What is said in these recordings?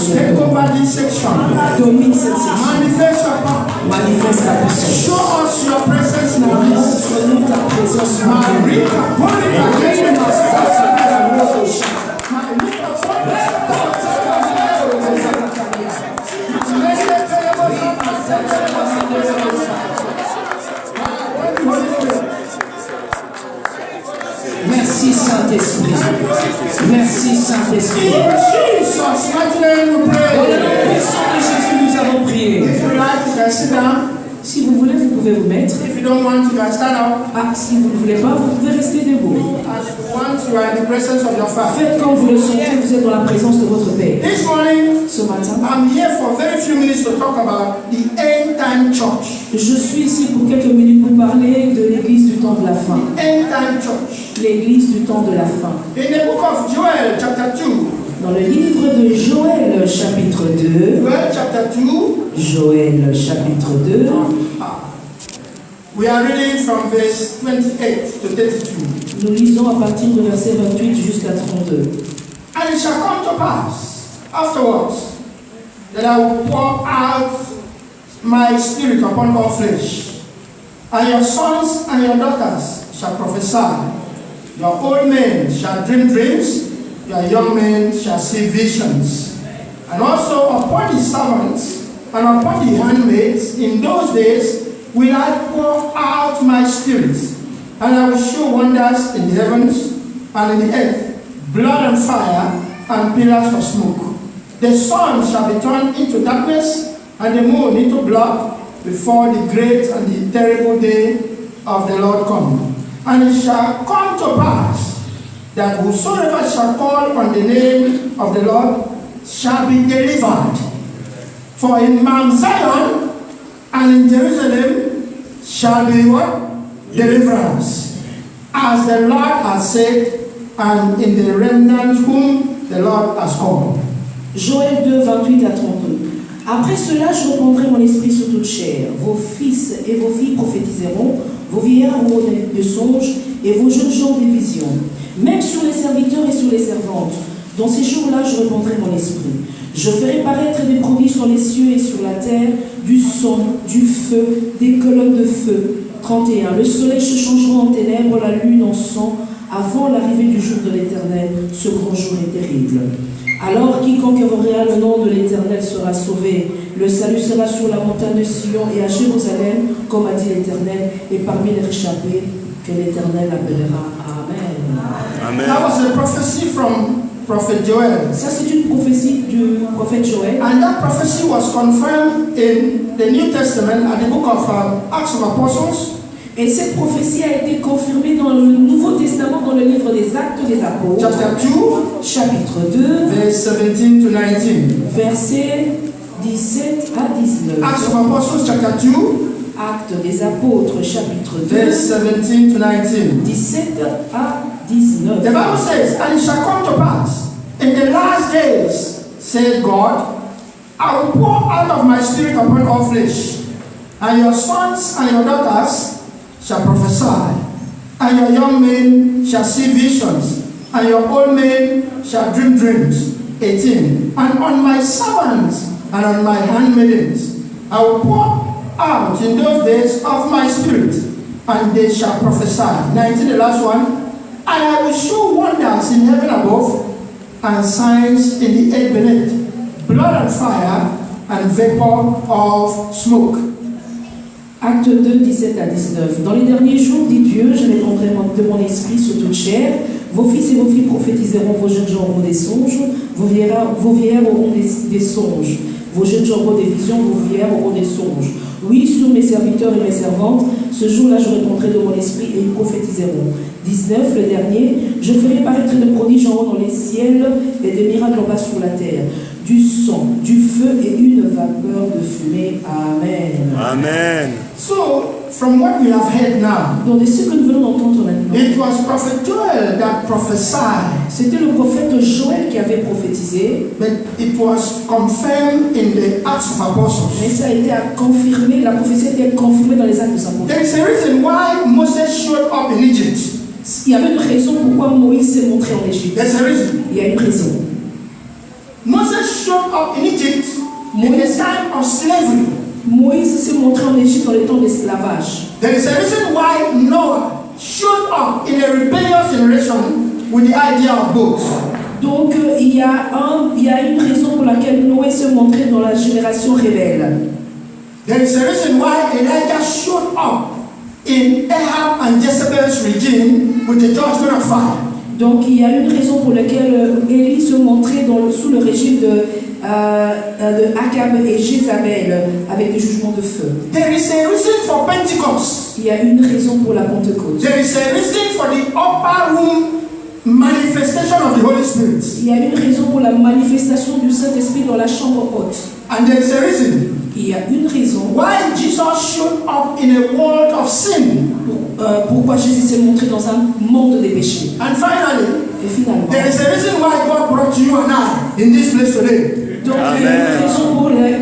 son Take corps. over this section. Domine cette section. Manifest your power. Manifeste ta puissance. Show us your presence now. Montre-nous ta présence maintenant. Marika, Monica, Merci Saint-Esprit. Merci Saint-Esprit. Jesus, mighty name we Dans le pray. nom puissant de Jésus, nous avons prié. If you like, you can sit down. Si vous voulez, vous pouvez vous mettre. If you don't want, you can stand up. Ah, si vous ne voulez pas, vous pouvez rester debout. As you want, you are in the presence of your Father. Faites quand vous le sentez, vous êtes dans la présence de votre Père. This morning, Ce matin, I'm here for very few minutes to talk about the end time church. je suis ici pour quelques minutes pour parler de l'église du temps de la fin. End time church. L'église du temps de la fin. In the book of Joel, chapter 2. Dans le livre de Joël, chapitre 2, Joel, chapter 2. Joël, chapitre 2, We are reading from verse 28 to 32. nous lisons à partir du verset 28 jusqu'à 32. And it shall come to pass afterwards that I will pour out my spirit upon all flesh, and your sons and your daughters shall prophesy, your old men shall dream dreams, your young men shall see visions. And also upon the servants and upon the handmaids in those days will I pour out my spirit, and I will show wonders in the heavens and in the earth, blood and fire and pillars of smoke. The sun shall be turned into darkness and the moon into blood before the great and the terrible day of the Lord come. And it shall come to pass that whosoever shall call on the name of the Lord shall be delivered. For in Mount Zion and in Jerusalem shall be what? Deliverance. As the Lord has said, and in the remnant whom the Lord has called. Joël 2, 28 à 32. Après cela, je répandrai mon esprit sur toute chair. Vos fils et vos filles prophétiseront, vos vieillards auront des songes, et vos jeunes gens des visions. Même sur les serviteurs et sur les servantes. Dans ces jours-là, je répandrai mon esprit. Je ferai paraître des prodiges dans les cieux et sur la terre, du sang, du feu, des colonnes de feu. 31. Le soleil se changera en ténèbres, la lune en sang, avant l'arrivée du jour de l'Éternel. Ce grand jour est terrible. Alors quiconque invoquera le nom de l'Éternel sera sauvé. Le salut sera sur la montagne de Sion et à Jérusalem, comme a dit l'Éternel, et parmi les réchappés que l'Éternel appellera. Amen. Amen. That was a prophecy from Prophet Joel. Ça, c'est une prophétie du prophète Joël. And that prophecy was confirmed in the New Testament at the book of Acts of Apostles. Et cette prophétie a été confirmée dans le Nouveau Testament, dans le livre des Actes des Apôtres, Chapter 2, chapitre 2, verse 17 to 19. versets 17 à 19. Acts of Apostles, chapter 2, Actes des Apôtres, chapitre 2, verse 17 to 19. 17 à 19. The Bible says, and it shall come to pass in the last days, said God, I will pour out of my spirit upon all flesh, and your sons and your daughters shall prophesy, and your young men shall see visions, and your old men shall dream dreams. 18. And on my servants and on my handmaidens I will pour out in those days of my spirit, and they shall prophesy. 19, the last one. And I will show wonders in heaven above, and signs in the earth beneath, blood and fire, and vapor of smoke. Acte 2, 17 à 19. Dans les derniers jours, dit Dieu, je répandrai de mon esprit sur toute chair. Vos fils et vos filles prophétiseront, vos jeunes gens auront des songes, vos vieillards auront des songes. Vos jeunes gens auront des visions, vos vieillards auront des songes. Oui, sur mes serviteurs et mes servantes, ce jour-là, je répondrai de mon esprit et ils prophétiseront. 19, le dernier, je ferai paraître de prodiges en haut dans les ciels et des miracles en bas sur la terre. Du sang, du feu et une vapeur de fumée. Amen. Amen. So, from what we have heard now, Donc, de ce que nous venons d'entendre maintenant, it was Prophet Joel that prophesied, c'était le prophète Joël qui avait prophétisé, but it was confirmed in the Acts of Apostles. mais ça a été confirmé, la prophétie a été confirmée dans les actes des apôtres. There is a reason why Moses showed up in Egypt. Il y avait une raison pourquoi Moïse s'est montré en Égypte. There's a reason. Il y a une raison. Moses showed up in Egypt in the time of slavery. Moïse s'est montré en Égypte dans les temps d'esclavage. There is a reason why Noah showed up in a rebellious generation with the idea of boats. Donc il y a une raison pour laquelle Noé s'est montré dans la génération rebelle. There is a reason why Elijah showed up in Ahab and Jezebel's regime with the judgment of fire. Donc il y a une raison pour laquelle Élie se montrait sous le régime de Akab et Jézabel avec des jugements de feu. There is a reason for Pentecost. Il y a une raison pour la Pentecôte. There is a reason for the upper room manifestation of the Holy Spirit. Il y a une raison pour la manifestation du Saint-Esprit dans la chambre haute. And there is a reason Il y a une raison why Jesus showed up in a world of sin. pourquoi Jésus s'est montré dans un monde des péchés. And finally, Et finalement, there is a reason why God brought you and I in this place today. donc il y a une raison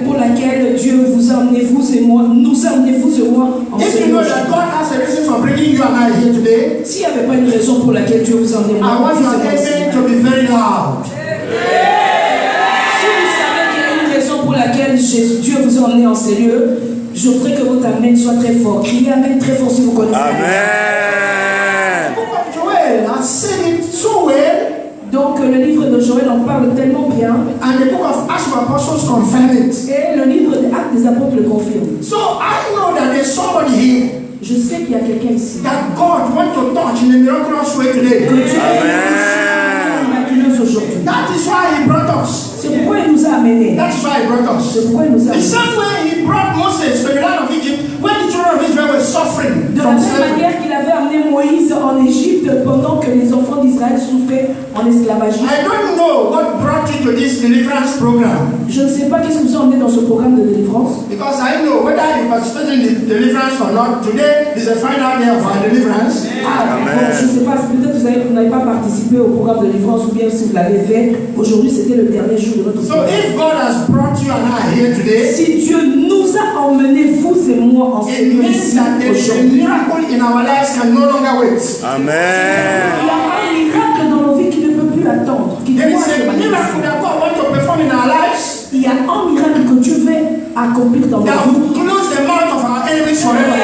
pour laquelle Dieu vous a amené, vous et moi, nous a amené, vous et moi, en If ce you know lieu. that God has a reason for bringing you and I here today, S'il n'y avait pas une raison pour laquelle Dieu vous a amené, I want vous your et moi ici. amen to be very loud. Si vous savez qu'il y a une raison pour laquelle Dieu vous a emmené en ces lieux, je voudrais que votre amen soit très fort. Criez amen très fort si vous connaissez. Amen. The book of Joel has said it so well, Donc le livre de Joël en parle tellement bien, and the book of Acts of Apostles confirm it. et le livre des Actes des Apôtres le confirme. So I know that there's somebody here Je sais qu'il y a quelqu'un ici. that God wants to touch in a miraculous way today. Que Dieu Amen. est miraculeuse aujourd'hui. That is why He brought us. C'est pourquoi il nous a amenés. That is why He brought us. C'est pourquoi il nous a The amenés. same way He brought Moses to the land of Egypt when the children of Israel were suffering De la from même slavery. manière qu'il avait amené Moïse en Égypte pendant que les enfants d'Israël souffraient en esclavagisme. I don't know what brought you to this deliverance program, Je ne sais pas qu'est-ce que vous a emmené dans ce programme de délivrance. because I know whether you participate in the deliverance or not, today is the final day of our deliverance. Ah, bon, je ne sais pas, peut-être que vous n'avez pas participé au programme de délivrance ou bien si vous l'avez fait. Aujourd'hui, c'était le dernier jour de notre So programme. if God has brought you and I here today, Si Dieu nous a emmenés, vous et moi, en it ce lieu means ici that there is a aujourd'hui, miracle in our lives can no longer wait. Amen. il y a un miracle dans nos vies qui ne peut plus attendre, qui There doit is se a miracle manifester. that God wants to perform in our lives Il y a un miracle que Dieu veut accomplir dans nos that vies. will close the mouth of our enemies forever.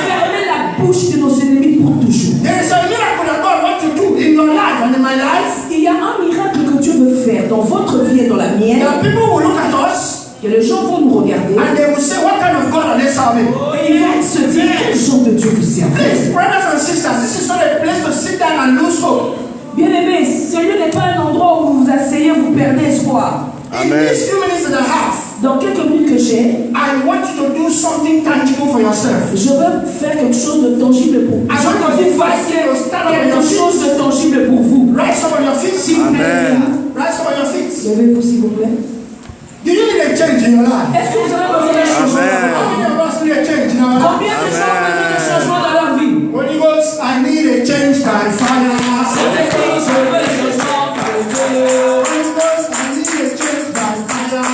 Fermer la bouche de nos ennemis pour toujours. There is a miracle that God wants to do in your life and in my life. Il y a un miracle que Dieu veut faire dans votre vie et dans la mienne. That people will look at us Que les gens vont nous regarder and they will say, what kind of God are they serving? et ils vont se dire quel genre de Dieu vous servez. Please, brothers and sisters, this is not a place to sit down and lose hope. Bien-aimés, ce lieu n'est pas un endroit où vous vous asseyez, vous perdez espoir. In Amen. these few minutes that I have, Dans quelques minutes que j'ai, I want you to do something tangible for yourself. je veux faire quelque chose de tangible pour vous. I Je veux want que to vous fassiez invite you to stand up on quelque your chose feet. de tangible pour vous. Rise up on your feet. Amen. Rise up on your feet. Levez-vous s'il vous plaît. Do you need a change in your life? Est-ce que vous avez besoin d'un changement? Amen. How many of us need a change in our life? Combien de gens ont besoin d'un changement dans leur vie? Holy Ghost, I need a change by fire. Holy Ghost, I need a change by fire.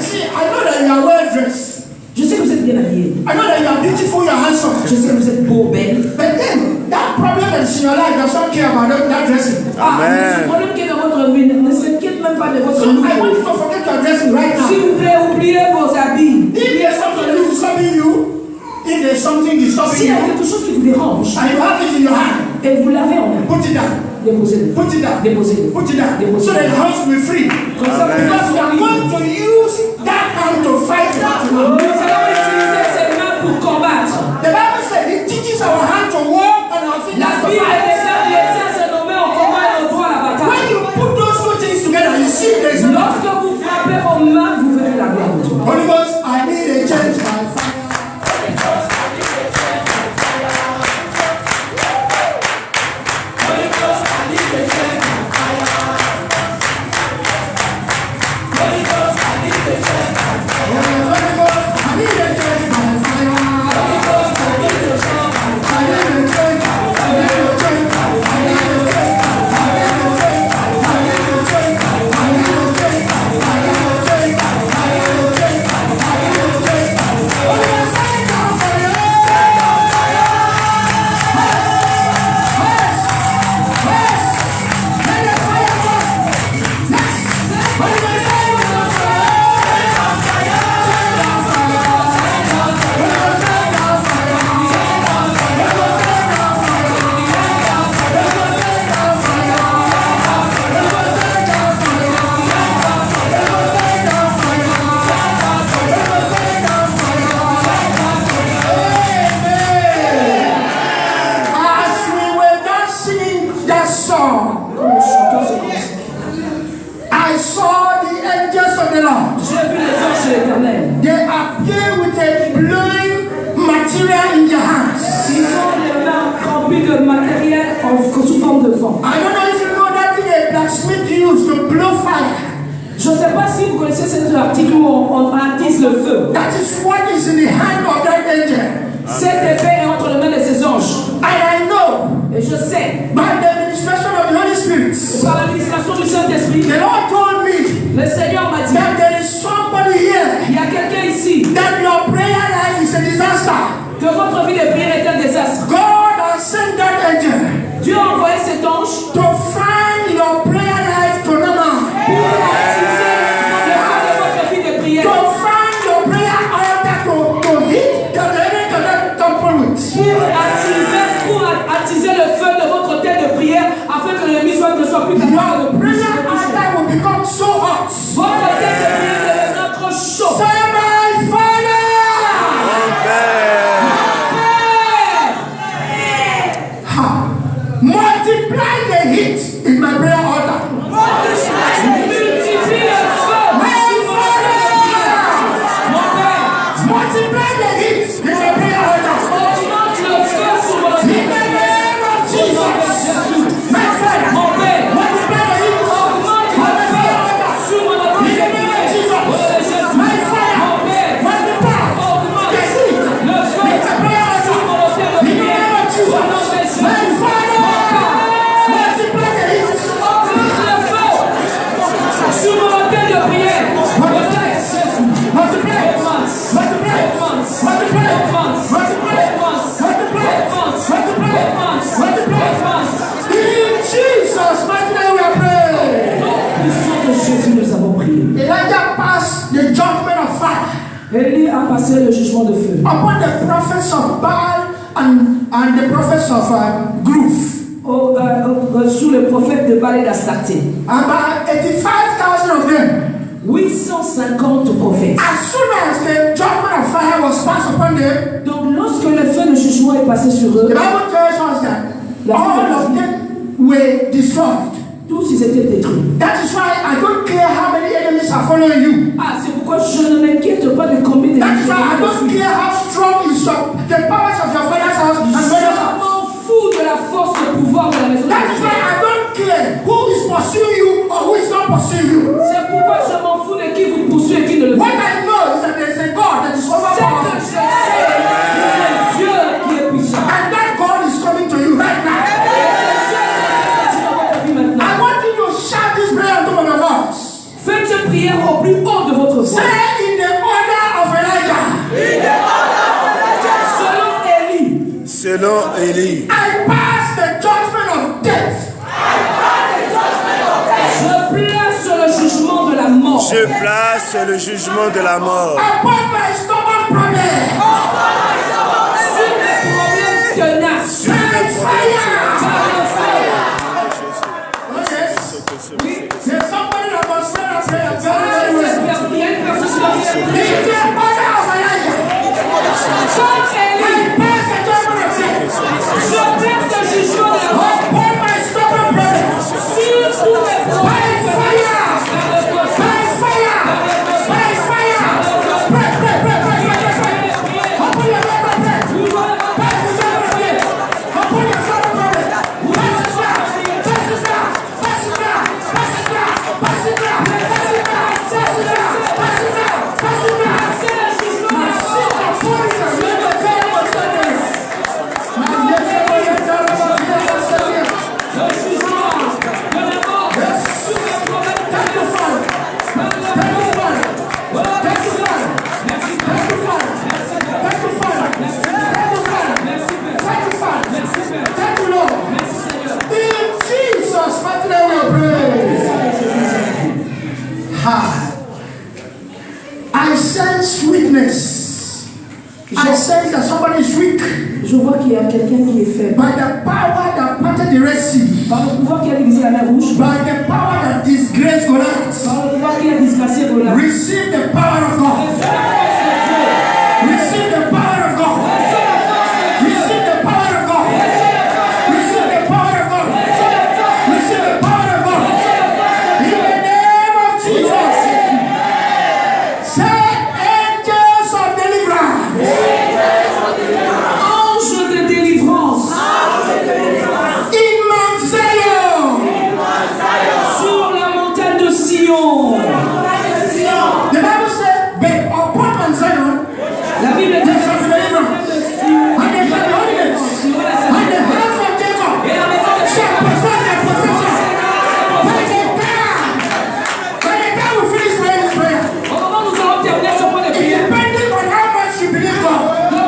See, I know that you are well dressed. Je sais que vous êtes bien habillés. I know that you are beautiful, you are handsome. Je sais que vous êtes beaux, belles. But then, that problem that's in your life does not care about that dressing. Ah, Amen. ce problème qui est dans votre vie ne s'inquiète même pas de votre So I look. want you to forget your dressing right S'il now. vous plaît, oubliez vos habits. If there's something disturbing you, if there's something disturbing S'il y a you, quelque chose qui vous dérange and you have it in your hand, et vous l'avez en main, put it down. déposez-le. Put it down. Déposez-le. Put it down. So that the house will be free. Comme ça, vous Because we are pouvez going to use that hand to fight that Nous one. allons utiliser ces mains pour combattre. The Bible said it teaches our hand to walk and our fingers La to Bible fight. déclare les se nommer en combat et en droit à la When bataille. you put those two things together, you see there's a lot. Lorsque vous frappez vos mains, vous verrez la gloire de Dieu. Holy Ghost, I need a change by fire. Yes! saw, Comme le chanteur se consacre. I saw the angels of the Lord. J'ai vu les anges de l'Éternel. They appear with a blowing material in their hands. Ils ont les mains remplies de matériel sous forme de vent. I don't know if you know that thing a blacksmith used to blow fire. Je ne sais pas si vous connaissez cet article où on attise le feu. That is what is in the hand of that angel. Cette épée est entre les mains de ces anges. And I know Et je sais, by the administration of the Holy Spirit, par l'administration du Saint-Esprit, the Lord told me le Seigneur m'a dit, that there is somebody here il y a quelqu'un ici, that your prayer life is a disaster. que votre vie de prière est un désastre. God has sent that angel Dieu a envoyé cet ange to find your prayer life to normal. pour attiser le feu de votre vie de prière. To find your prayer altar to hit the enemy to that temple with. Pour attiser le feu de votre terre de prière afin que l'ennemi ne soit plus capable de Your prayer altar will become so hot. votre terre de prière deviendra trop chaud. Say, my Father, multiply the heat in my prayer altar. Multiplie le feu. Multiply the heat in my prayer altar. Augmente le feu sur votre In the name of Jesus. My Father, Mon Père, multiply the heat augmente on le my prayer feu altar. sur mon In the name of Jesus. My Father, multiply the heat in my prayer altar. In the name of Jesus. My Father, multiply the heat. Sur mon terre de prière. In Jesus' mighty name we are praying. Puissant de Jésus, nous avons prié. Elijah passed the judgment of fire Élie a passé le jugement de feu upon the prophets of Baal and the prophets of Grove. sous le prophète de Baal et d'Astarté. About 85,000 of them. 850 prophètes. As soon as the judgment of fire was passed upon them, Donc lorsque le feu de jugement est passé sur eux, the Bible tells us that all of them were destroyed. tous ils étaient détruits. That is why I don't care how many enemies are following you. Ah, c'est pourquoi je ne m'inquiète pas de combien de That is why I don't je care how strong is the powers of your father's house and mother's house. m'en fous de la force de pouvoir de la maison de That is why Dieu. I don't care who is pursuing you or who is not pursuing you. C'est pourquoi je m'en fous de qui vous poursuit et qui ne le fait What pas. I know is that there is a God that is C'est que je overpowerful. sais qu'il y a un Dieu qui est puissant. And that God is coming to you right now. I want you to shout this prayer on top of your voice. Faites cette prière au plus haut de votre voix. Say in the order of Elijah. Selon Élie, Selon Élie, I pass the judgment of death. je place le jugement de la mort je place le jugement de la mort Upon my stubborn problem. sur les problèmes tenaces. sur les problèmes. Par le feu. Okay. There's somebody that must stand and pray and very, very well. Il y a une personne qui doit In prier. the order of Elijah. Comme Élie, I pass the judgment of death. je place le jugement de la mort Upon my stubborn problem. sur tous les problèmes tenaces. Par le feu. By fire. By fire. Pray, pray, pray, pray, pray, pray, pray. Open your mouth and pray. Pass the judgment of death. Upon your stubborn problem. Pass it down. Pass it down. Pass it down. Pass it down. Pass it down. Pass it down. Pass it down. Pass it down. Pass it down. My sin and foolishness, let the devil was done. My devil was done. Le jugement de la mort sur les problèmes tenaces. Thank you, Father. Thank you, Father. Thank you, Father. Thank you, Father. Thank you, Father. Thank you, Father. Thank you, Lord. In Jesus' mighty name we pray. I sense weakness. I sense that somebody is weak Je vois qu'il y a quelqu'un qui est faible. by the power that parted the Red Sea, Par le pouvoir qui a divisé la mer rouge, by the power that disgraced Goliath. par le pouvoir qui a disgracé Goliath. Receive the power of God. Receive the power of God. Receive the power of God. Receive the power of God. La Bible dit there shall be deliverance. And there shall be holiness. And the house of Jacob et la maison de shall possess their possession. By the time we finish praying this prayer, au moment où nous allons terminer ce point de prière, depending on how much you believe God,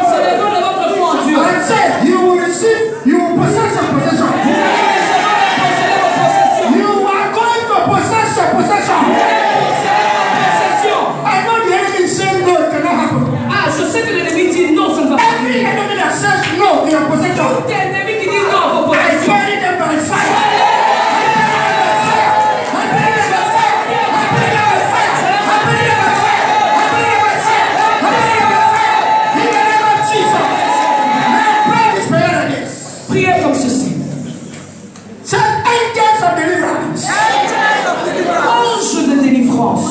c'est le don de votre foi en Dieu. I say you will receive, you will possess your possession. You are going to possess your possession. I know the enemy is saying no, it cannot happen. Ah, je sais que l'ennemi dit non, ça ne va pas. Every enemy that says no to your possession, Tout ennemi qui dit non à vos I possessions, bury them by fire. priez comme ceci. Say angels of deliverance. Ange de délivrance.